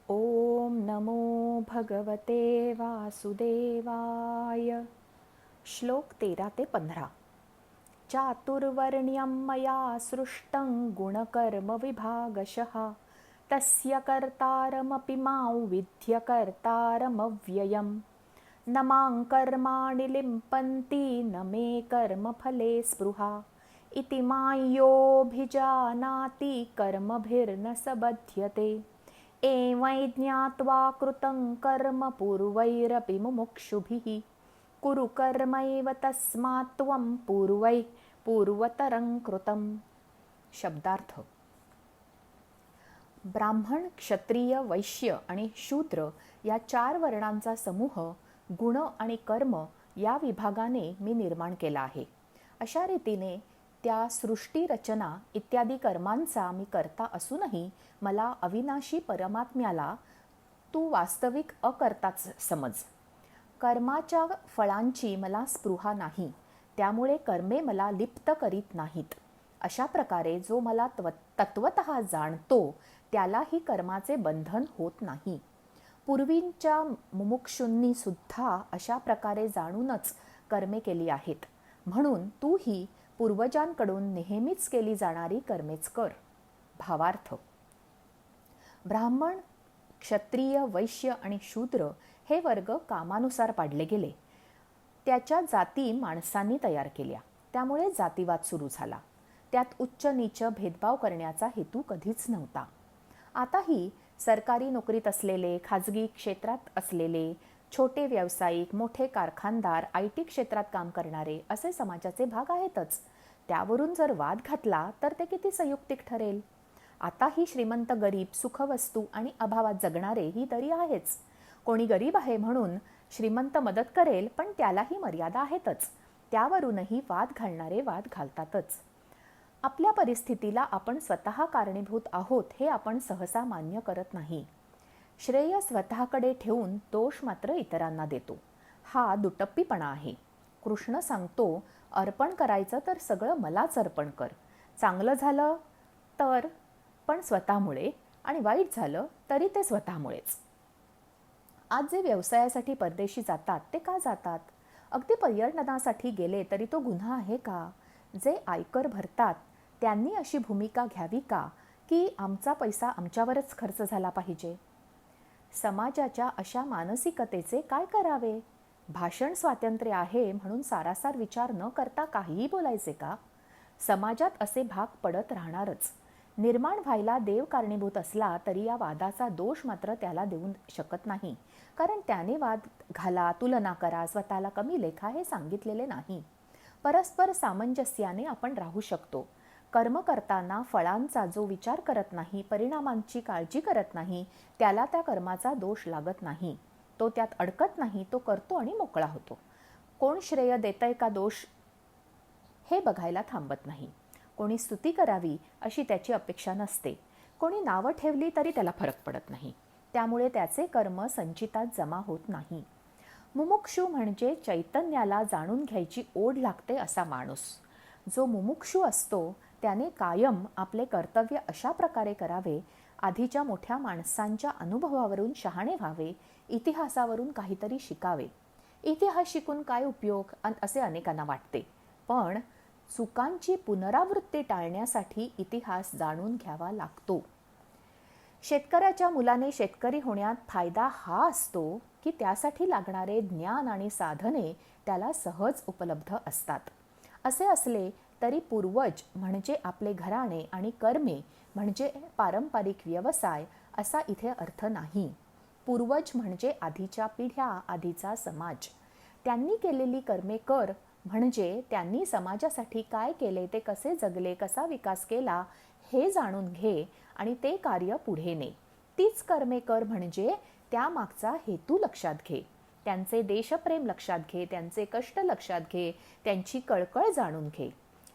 ओम नमो भगवते वासुदेवाय. श्लोक 13 ते 15. चातुर्वर्ण्यं मया सृष्टं गुणकर्म विभागशः तस्य कर्तारमपि मां विद्य कर्तारमव्ययम्. न मां कर्माणि लिम्पन्ति न मे कर्मफले स्पृहा इति मां योऽभिजानाति कर्मभिर्न स बध्यते. एवं ज्ञात्वा कृतं कर्म पूर्वैरपि मुमुक्षुभिः कुरु कर्मैव तस्मात् त्वं पूर्वतरं कृतं. शब्दार्थ. ब्राह्मण, क्षत्रिय, वैश्य आणि शूद्र या 4 वर्णांचा समूह गुण आणि कर्म या विभागाने मी निर्माण केला आहे. अशा रीतीने त्या सृष्टी, रचना इत्यादी कर्मांचा मी करता असूनही मला अविनाशी परमात्म्याला तू वास्तविक अकर्ताच समज. कर्माच्या फळांची मला स्पृहा नाही, त्यामुळे कर्मे मला लिप्त करीत नाहीत. अशा प्रकारे जो मला तत्वतः जाणतो त्यालाही कर्माचे बंधन होत नाही. पूर्वींच्या मुमुक्षूंनी सुद्धा अशा प्रकारे जाणूनच कर्मे केली आहेत. म्हणून तूही पूर्वजांकडून नेहमीच केली जाणारी कर्मेच कर. भावार्थ. ब्राह्मण, क्षत्रिय, वैश्य आणि शूद्र हे वर्ग कामानुसार पाडले गेले. त्याच्या जाती माणसांनी तयार केल्या, त्यामुळे जातीवाद सुरू झाला. त्यात उच्च नीच भेदभाव करण्याचा हेतू कधीच नव्हता. आताही सरकारी नोकरीत असलेले, खाजगी क्षेत्रात असलेले, छोटे व्यावसायिक, मोठे कारखानदार, IT क्षेत्रात काम करणारे असे समाजाचे भाग आहेतच. त्यावरून जर वाद घातला तर ते किती संयुक्तिक ठरेल. आताही श्रीमंत, गरीब, सुखवस्तू आणि अभावात जगणारे ही दरी आहेच. कोणी गरीब आहे म्हणून श्रीमंत मदत करेल, पण त्यालाही मर्यादा आहेतच. त्यावरूनही वाद घालणारे वाद घालतातच. आपल्या परिस्थितीला आपण स्वतः कारणीभूत आहोत हे आपण सहसा मान्य करत नाही. श्रेय स्वतःकडे ठेवून दोष मात्र इतरांना देतो. हा दुटप्पीपणा आहे. कृष्ण सांगतो, अर्पण करायचं तर सगळं मलाच अर्पण कर. चांगलं झालं तर पण स्वतःमुळे, आणि वाईट झालं तरी ते स्वतःमुळेच. आज जे व्यवसायासाठी परदेशी जातात ते का जातात? अगदी पर्यटनासाठी गेले तरी तो गुन्हा आहे का? जे आयकर भरतात त्यांनी अशी भूमिका घ्यावी का की आमचा पैसा आमच्यावरच खर्च झाला पाहिजे? समाजाच्या अशा मानसिकतेचे काय करावे? भाषण स्वातंत्र्य आहे म्हणून सारासार विचार न करता काहीही बोलायचे का? समाजात असे भाग पडत राहणारच. निर्माण व्हायला देव कारणीभूत असला तरी या वादाचा दोष मात्र त्याला देऊ शकत नाही, कारण त्याने वाद घाला, तुलना करा, स्वतःला कमी लेखा हे सांगितलेले नाही. परस्पर सामंजस्याने आपण राहू शकतो. कर्म करताना फळांचा जो विचार करत नाही, परिणामांची काळजी करत नाही, त्याला त्या कर्माचा दोष लागत नाही. तो त्यात अडकत नाही, तो करतो आणि मोकळा होतो. कोण श्रेय देतंय का दोष हे बघायला थांबत नाही. कोणी स्तुती करावी अशी त्याची अपेक्षा नसते. कोणी नावं ठेवली तरी त्याला फरक पडत नाही. त्यामुळे त्याचे कर्म संचितात जमा होत नाही. मुमुक्षू म्हणजे चैतन्याला जाणून घ्यायची ओढ लागते असा माणूस. जो मुमुक्षू असतो त्याने कायम आपले कर्तव्य अशा प्रकारे करावे, आधीच्या मोठ्या माणसांच्या अनुभवावरून शहाणे व्हावे, इतिहासावरून काहीतरी शिकावे. इतिहास शिकून काय उपयोग असे अनेकांना वाटते, पण चुकांची पुनरावृत्ती टाळण्यासाठी इतिहास जाणून घ्यावा लागतो. शेतकऱ्याच्या मुलाने शेतकरी होण्यात फायदा हा असतो की त्यासाठी लागणारे ज्ञान आणि साधने त्याला सहज उपलब्ध असतात. असे असले तरी पूर्वज म्हणजे आपले घराणे आणि कर्मे म्हणजे पारंपरिक व्यवसाय असा इथे अर्थ नाही. पूर्वज म्हणजे आधीच्या पिढ्या, आधीचा समाज. त्यांनी केलेली कर्मे कर म्हणजे त्यांनी समाजासाठी काय केले, ते कसे जगले, कसा विकास केला हे जाणून घे आणि ते कार्य पुढे ने. तीच कर्मे कर म्हणजे त्यामागचा हेतू लक्षात घे, त्यांचे देशप्रेम लक्षात घे, त्यांचे कष्ट लक्षात घे, त्यांची कळकळ जाणून घे.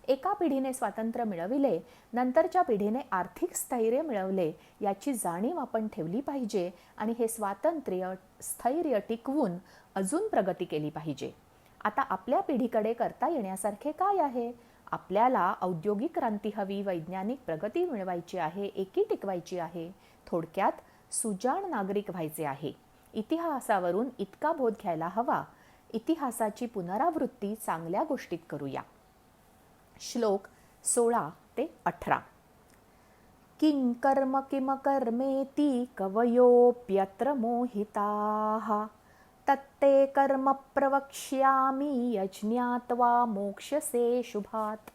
एका पिढीने स्वातंत्र्य मिळविले, नंतरच्या पिढीने आर्थिक स्थैर्य मिळवले याची जाणीव आपण ठेवली पाहिजे आणि हे स्वातंत्र्य, स्थैर्य टिकवून अजून प्रगती केली पाहिजे. आता आपल्या पिढीकडे करता येण्यासारखे काय आहे? आपल्याला औद्योगिक क्रांती हवी, वैज्ञानिक प्रगती मिळवायची आहे, एकी टिकवायची आहे. थोडक्यात सुजाण नागरिक व्हायचे आहे. इतिहासावरून इतका बोध घ्यायला हवा, इतिहासाची पुनरावृत्ती चांगल्या गोष्टीत करूया. श्लोक 16 ते 18. किं कर्म किम कर्मेति कवयोऽप्यत्र मोहिताः तत्ते कर्म प्रवक्ष्यामि यज्ञात्वा मोक्ष्यसे शुभात्.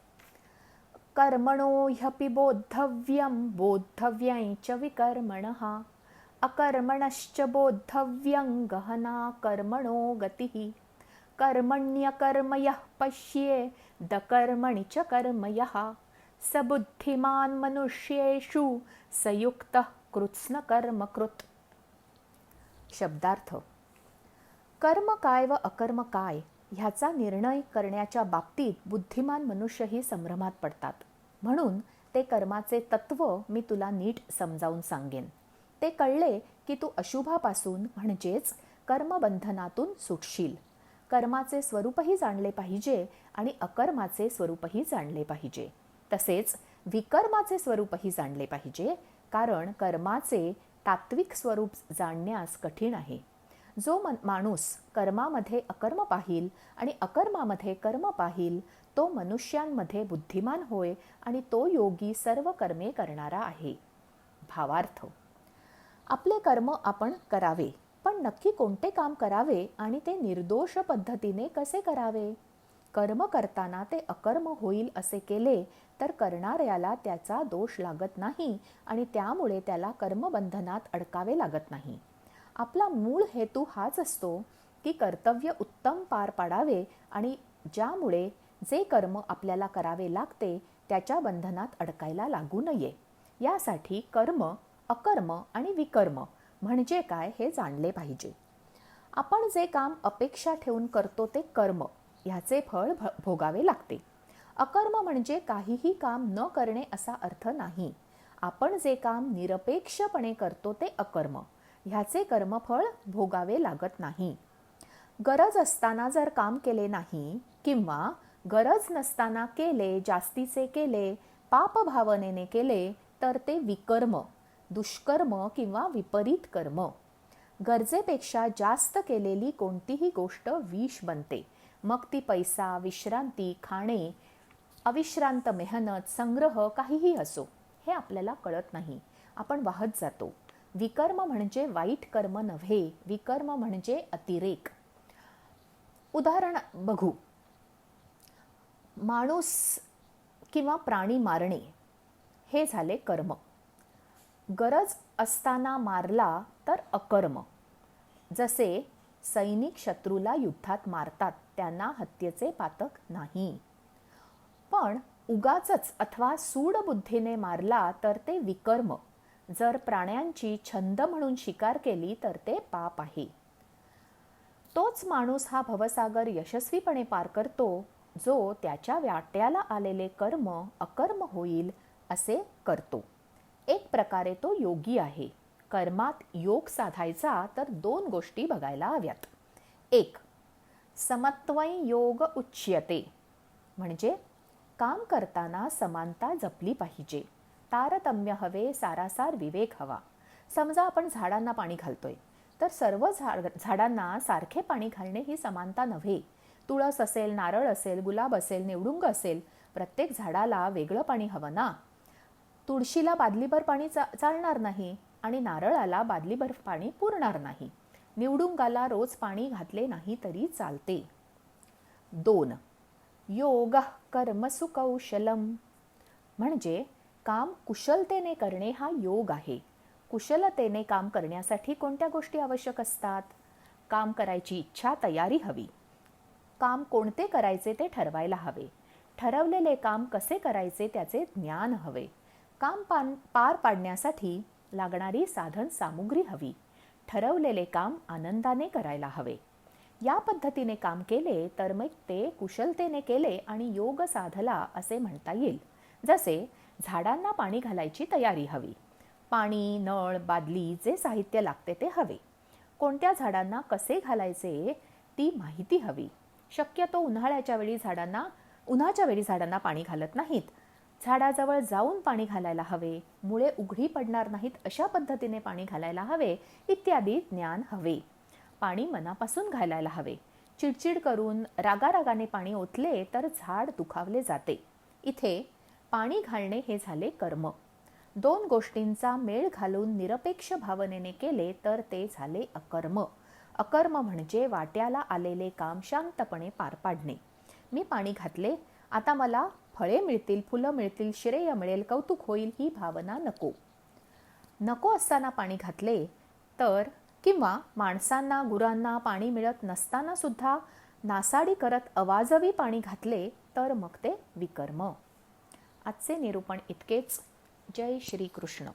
कर्मणो ह्यपि बोद्धव्यं बोद्धव्यं च विकर्मणः अकर्मणश्च बोद्धव्यं गहना कर्मणो गतिः. कर्मण्यकर्म यः पश्येद कर्मणि च कर्म यः स बुद्धिमान् मनुष्येषु स युक्तः कृत्स्न कर्म कृत्. शब्दार्थ. कर्म काय व अकर्म काय ह्याचा निर्णय करण्याच्या बाबतीत बुद्धिमान मनुष्यही संभ्रमात पडतात. म्हणून ते कर्माचे तत्व मी तुला नीट समजावून सांगेन. ते कळले की तू अशुभापासून म्हणजेच कर्मबंधनातून सुटशील. कर्माचे स्वरूपही जाणले पाहिजे आणि अकर्माचे स्वरूपही जाणले पाहिजे. तसेच विकर्माचे स्वरूपही जाणले पाहिजे, कारण कर्माचे तात्विक स्वरूप जाणण्यास कठीण आहे. जो माणूस कर्मामध्ये अकर्म पाहिल आणि अकर्मामध्ये कर्म पाहिल तो मनुष्यांमध्ये बुद्धिमान होय आणि तो योगी सर्व कर्मे करणारा आहे. भावार्थ. आपले कर्म आपण करावे, पण नक्की कोणते काम करावे आणि ते निर्दोष पद्धतीने कसे करावे? कर्म करताना ते अकर्म होईल असे केले तर करणाऱ्याला त्याचा दोष लागत नाही आणि त्यामुळे त्याला कर्मबंधनात अडकावे लागत नाही. आपला मूळ हेतू हाच असतो की कर्तव्य उत्तम पार पाडावे आणि ज्यामुळे जे कर्म आपल्याला करावे लागते त्याच्या बंधनात अडकायला लागू नये. यासाठी कर्म, अकर्म आणि विकर्म म्हणजे काय हे जाणले पाहिजे. आपण जे काम अपेक्षा ठेवून करतो ते कर्म, ह्याचे फळ भोगावे लागते. अकर्म म्हणजे काहीही काम न करणे असा अर्थ नाही. आपण जे काम निरपेक्षपणे करतो ते अकर्म, ह्याचे कर्मफळ भोगावे लागत नाही. गरज असताना जर काम केले नाही किंवा गरज नसताना केले, जास्तीचे केले, पापभावनेने केले तर ते विकर्म, दुष्कर्म किंवा विपरीत कर्म. गरजेपेक्षा जास्त केलेली कोणतीही गोष्ट विष बनते. मग ती पैसा, विश्रांती, खाणे, अविश्रांत मेहनत, संग्रह काहीही असो, हे आपल्याला कळत नाही. आपण वाहत जातो. विकर्म म्हणजे वाईट कर्म नव्हे, विकर्म म्हणजे अतिरेक. उदाहरण बघू. माणूस किंवा प्राणी मारणे हे झाले कर्म. गरज असताना मारला तर अकर्म. जसे सैनिक शत्रूला युद्धात मारतात, त्यांना हत्येचे पातक नाही. पण उगाचच अथवा सूडबुद्धीने मारला तर ते विकर्म. जर प्राण्यांची छंद म्हणून शिकार केली तर ते पाप आहे. तोच माणूस हा भवसागर यशस्वीपणे पार करतो जो त्याच्या वाट्याला आलेले कर्म अकर्म होईल असे करतो. एक प्रकारे तो योगी आहे. कर्मात योग साधायचा तर दोन गोष्टी बघायला हव्यात. एक, समत्वय योग उच्यते, म्हणजे काम करताना समानता जपली पाहिजे. तारतम्य हवे, सारासार विवेक हवा. समजा आपण झाडांना पाणी घालतोय तर सर्व झाडांना सारखे पाणी घालणे ही समानता नव्हे. तुळस असेल, नारळ असेल, गुलाब असेल, निवडुंग असेल, प्रत्येक झाडाला वेगळं पाणी हवं ना. तुळशीला बादलीभर पाणी चालणार नाही आणि नारळाला बादलीभर पाणी पुरणार नाही. निवडुंगाला रोज पाणी घातले नाही तरी चालते. 2, योगः कर्मसु कौशलम, म्हणजे काम कुशलतेने करणे हा योग आहे. कुशलतेने काम करण्यासाठी कोणत्या गोष्टी आवश्यक असतात? काम करायची इच्छा, तयारी हवी. काम कोणते करायचे ते ठरवायला हवे. ठरवलेले काम कसे करायचे त्याचे ज्ञान हवे. काम पार पाडण्यासाठी लागणारी साधन सामुग्री हवी. ठरवलेले काम आनंदाने करायला हवे. या पद्धतीने काम केले तर मग ते कुशलतेने केले आणि योग साधला असे म्हणता येईल. जसे झाडांना पाणी घालायची तयारी हवी. पाणी, नळ, बादली, जे साहित्य लागते ते हवे. कोणत्या झाडांना कसे घालायचे ती माहिती हवी. शक्यतो उन्हाच्या वेळी झाडांना पाणी घालत नाहीत. झाडाजवळ जाऊन पाणी घालायला हवे, मुळे उघडी पडणार नाहीत अशा पद्धतीने पाणी घालायला हवे, इत्यादी ज्ञान हवे. पाणी मनापासून घालायला हवे. चिडचिड करून रागारागाने पाणी ओतले तर झाड दुखावले जाते. इथे पाणी घालणे हे झाले कर्म. दोन गोष्टींचा मेळ घालून निरपेक्ष भावनेने केले तर ते झाले अकर्म. अकर्म म्हणजे वाट्याला आलेले काम शांतपणे पार पाडणे. मी पाणी घातले, आता मला फळे मिळतील, फुलं मिळतील, श्रेय मिळेल, कौतुक होईल, ही भावना नको. नको असताना पाणी घातले तर, किंवा माणसांना गुरांना पाणी मिळत नसताना सुद्धा नासाडी करत अवाजवी पाणी घातले तर मग ते विकर्म. आजचे निरूपण इतकेच. जय श्री कृष्ण.